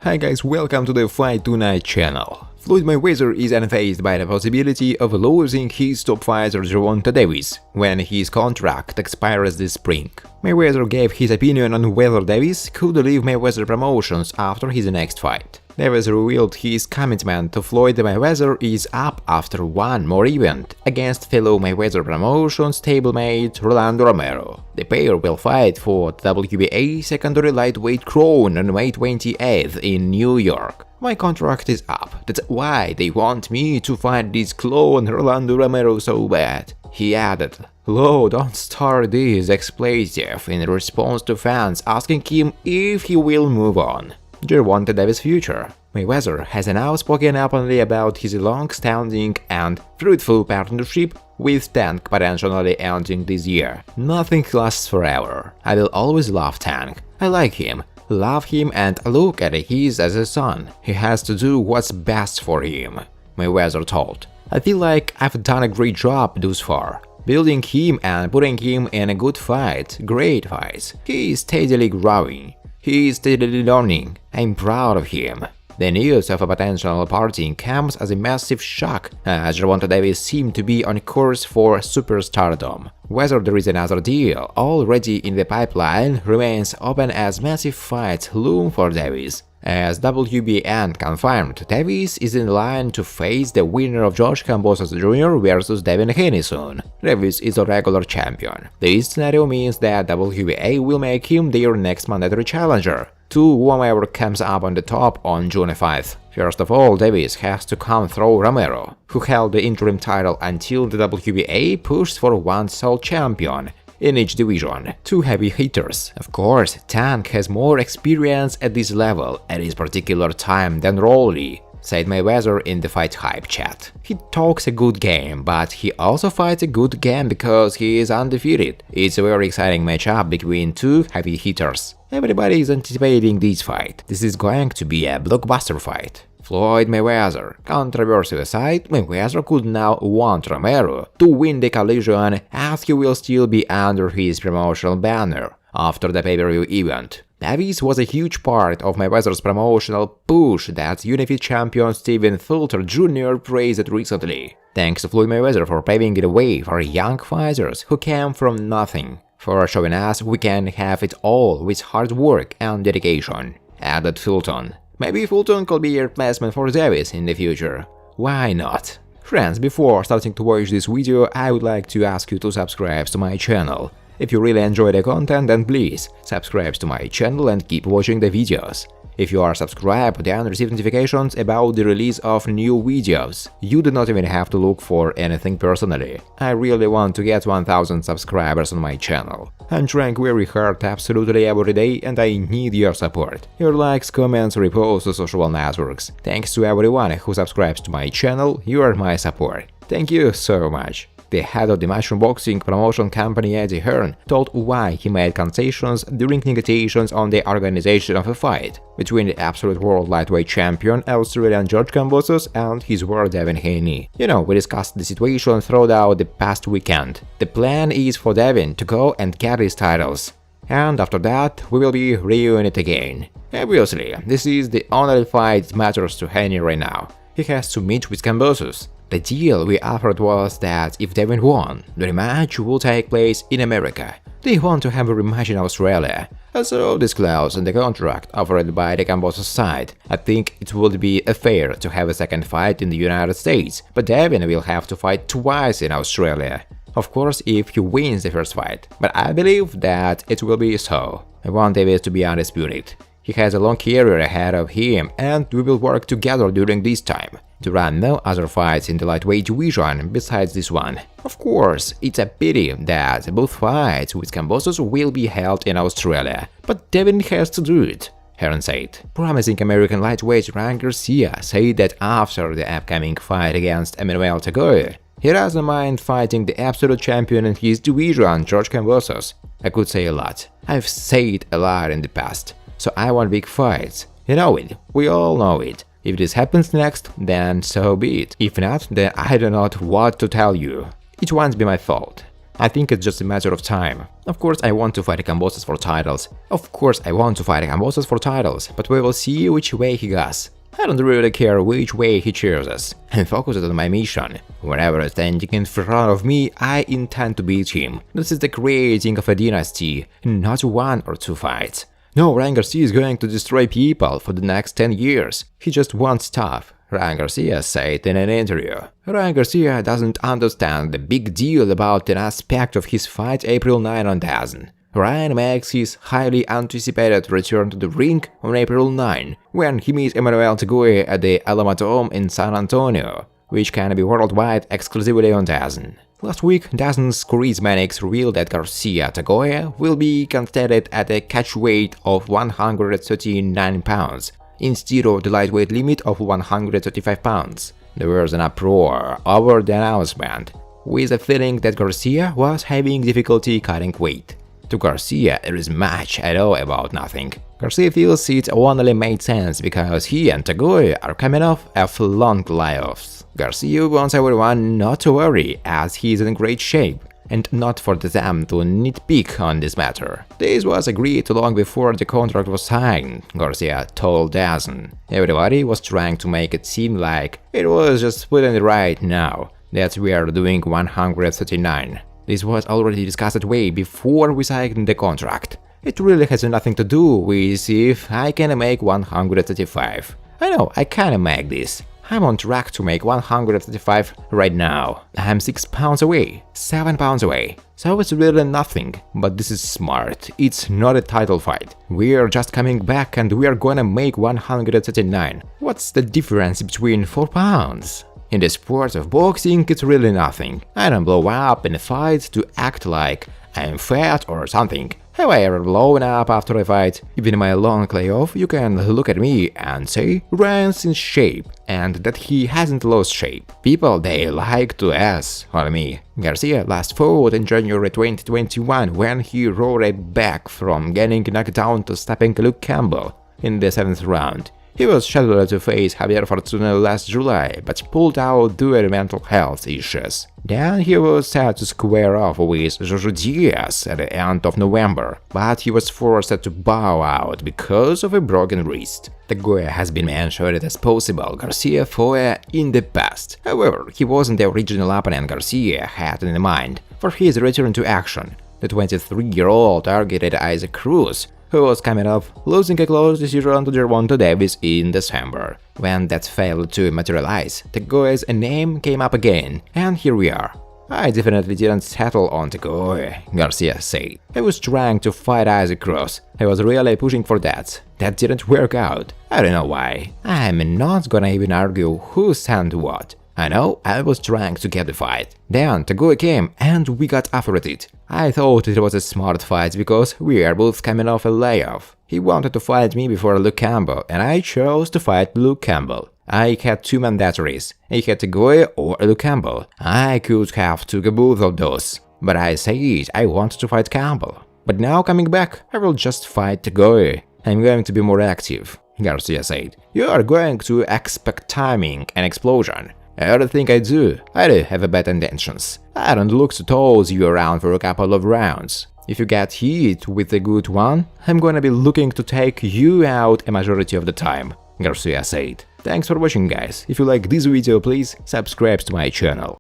Hi guys, welcome to the Fight Tonight channel. Floyd Mayweather is unfazed by the possibility of losing his top fighter Gervonta Davis when his contract expires this spring. Mayweather gave his opinion on whether Davis could leave Mayweather Promotions after his next fight. Davis revealed his commitment to Floyd Mayweather is up after one more event against fellow Mayweather Promotions stablemate Rolando Romero. The pair will fight for the WBA secondary lightweight crown on May 28th in New York. My contract is up, that's why they want me to fight this clone Rolando Romero so bad, he added. Low, don't start this expletive in response to fans asking him if he will move on. Gervonta Davis' future. Mayweather has now spoken openly about his long-standing and fruitful partnership with Tank potentially ending this year. Nothing lasts forever. I will always love Tank. I like him, love him and look at him as a son. He has to do what's best for him, Mayweather told. I feel like I've done a great job thus far, building him and putting him in a good fight, great fights. He is steadily growing. He is steadily learning. I'm proud of him. The news of a potential parting comes as a massive shock, as Gervonta Davis seemed to be on course for superstardom. Whether there is another deal already in the pipeline remains open as massive fights loom for Davis. As WBN confirmed, Davis is in line to face the winner of George Kambosos Jr. vs Devin Haney soon. Davis is a regular champion. This scenario means that WBA will make him their next mandatory challenger to whomever comes up on the top on June 5th. First of all, Davis has to come through Romero, who held the interim title until the WBA pushed for one sole champion in each division, two heavy hitters. Of course, Tank has more experience at this level at this particular time than Rolly, said Mayweather in the Fight Hype chat. He talks a good game, but he also fights a good game because he is undefeated. It's a very exciting matchup between two heavy hitters. Everybody is anticipating this fight. This is going to be a blockbuster fight. Floyd Mayweather. Controversy aside, Mayweather could now want Romero to win the collision as he will still be under his promotional banner after the pay-per-view event. Davis was a huge part of Mayweather's promotional push that Unified champion Stephen Fulton Jr. praised recently. Thanks to Floyd Mayweather for paving the way for young fighters who came from nothing, for showing us we can have it all with hard work and dedication, added Fulton. Maybe Fulton could be a replacement for Davis in the future. Why not? Friends, before starting to watch this video, I would like to ask you to subscribe to my channel. If you really enjoy the content, then please subscribe to my channel and keep watching the videos. If you are subscribed, then receive notifications about the release of new videos. You do not even have to look for anything personally. I really want to get 1000 subscribers on my channel. I'm trying very hard absolutely every day and I need your support. Your likes, comments, reposts to social networks. Thanks to everyone who subscribes to my channel, you are my support. Thank you so much. The head of the Mushroom Boxing promotion company Eddie Hearn told why he made concessions during negotiations on the organization of a fight between the absolute world lightweight champion Australian George Kambosos and his war Devin Haney. We discussed the situation throughout the past weekend. The plan is for Devin to go and get his titles, and after that we will be reunited again. Obviously, this is the only fight that matters to Haney right now. He has to meet with Kambosos. The deal we offered was that if Devin won, the rematch will take place in America. They want to have a rematch in Australia, also disclosed in the contract offered by the Kambosos side. I think it would be fair to have a second fight in the United States, but Devin will have to fight twice in Australia. Of course, if he wins the first fight, but I believe that it will be so. I want Davis to be undisputed. He has a long career ahead of him and we will work together during this time to run no other fights in the lightweight division besides this one. Of course, it's a pity that both fights with Kambosos will be held in Australia, but Devin has to do it, Hearn said. Promising American lightweight Ryan Garcia said that after the upcoming fight against Emmanuel Tagoe, he doesn't mind fighting the absolute champion in his division, George Kambosos. I could say a lot. I've said a lot in the past. So I want big fights. You know it. We all know it. If this happens next, then so be it. If not, then I don't know what to tell you. It won't be my fault. I think it's just a matter of time. Of course, I want to fight Kambosos for titles. But we will see which way he goes. I don't really care which way he chooses. I'm focused on my mission. Whenever he's standing in front of me, I intend to beat him. This is the creating of a dynasty, not 1 or 2 fights. No, Ryan Garcia is going to destroy people for the next 10 years. He just wants stuff. Ryan Garcia said in an interview. Ryan Garcia doesn't understand the big deal about an aspect of his fight April 9 on DAZN. Ryan makes his highly anticipated return to the ring on April 9, when he meets Emmanuel Tagoe at the Alamatome in San Antonio, which can be worldwide exclusively on DAZN. Last week, DAZN's charismatics revealed that Garcia Tagoe will be contested at a catch weight of 139 pounds, instead of the lightweight limit of 135 pounds. There was an uproar over the announcement, with a feeling that Garcia was having difficulty cutting weight. To Garcia, there is much at all about nothing. Garcia feels it only made sense because he and Tagoe are coming off of long layoffs. Garcia wants everyone not to worry, as he is in great shape, and not for them to nitpick on this matter. This was agreed long before the contract was signed, Garcia told DAZN. Everybody was trying to make it seem like it was just put in right now, that we are doing 139. This was already discussed way before we signed the contract. It really has nothing to do with if I can make 135. I know, I can make this. I'm on track to make 135 right now. I'm 6 pounds away, 7 pounds away. So it's really nothing, but this is smart. It's not a title fight. We're just coming back and we're gonna make 139. What's the difference between 4 pounds? In the sport of boxing, it's really nothing. I don't blow up in a fight to act like I'm fat or something. Have I ever blown up after a fight? Even in my long layoff, you can look at me and say Ryan's in shape, and that he hasn't lost shape. People, they like to ass on me. Garcia last fought in January 2021 when he roared back from getting knocked down to stopping Luke Campbell in the 7th round. He was scheduled to face Javier Fortuna last July, but pulled out due to mental health issues. Then he was set to square off with Jojo Diaz at the end of November, but he was forced to bow out because of a broken wrist. Tagoe has been mentioned as possible Garcia foe in the past. However, he wasn't the original opponent Garcia had in mind for his return to action. The 23-year-old targeted Isaac Cruz, who was coming off losing a close decision to Gervonta Davis in December. When that failed to materialize, Tagoe's name came up again, and here we are. I definitely didn't settle on Tagoe, Garcia said. I was trying to fight Isaac Cruz. I was really pushing for that. That didn't work out. I don't know why. I'm not gonna even argue who sent what. I know, I was trying to get the fight. Then Tagoe came and we got offered it. I thought it was a smart fight because we are both coming off a layoff. He wanted to fight me before Luke Campbell, and I chose to fight Luke Campbell. I had 2 mandatories. I had Tagoe or Luke Campbell. I could have took both of those, but I said I wanted to fight Campbell. But now coming back, I will just fight Tagoe. I'm going to be more active, Garcia said. You are going to expect timing and explosion. Everything I do have bad intentions. I don't look to toss you around for a couple of rounds. If you get hit with a good one, I'm gonna be looking to take you out a majority of the time, Garcia said. Thanks for watching, guys. If you like this video, please subscribe to my channel.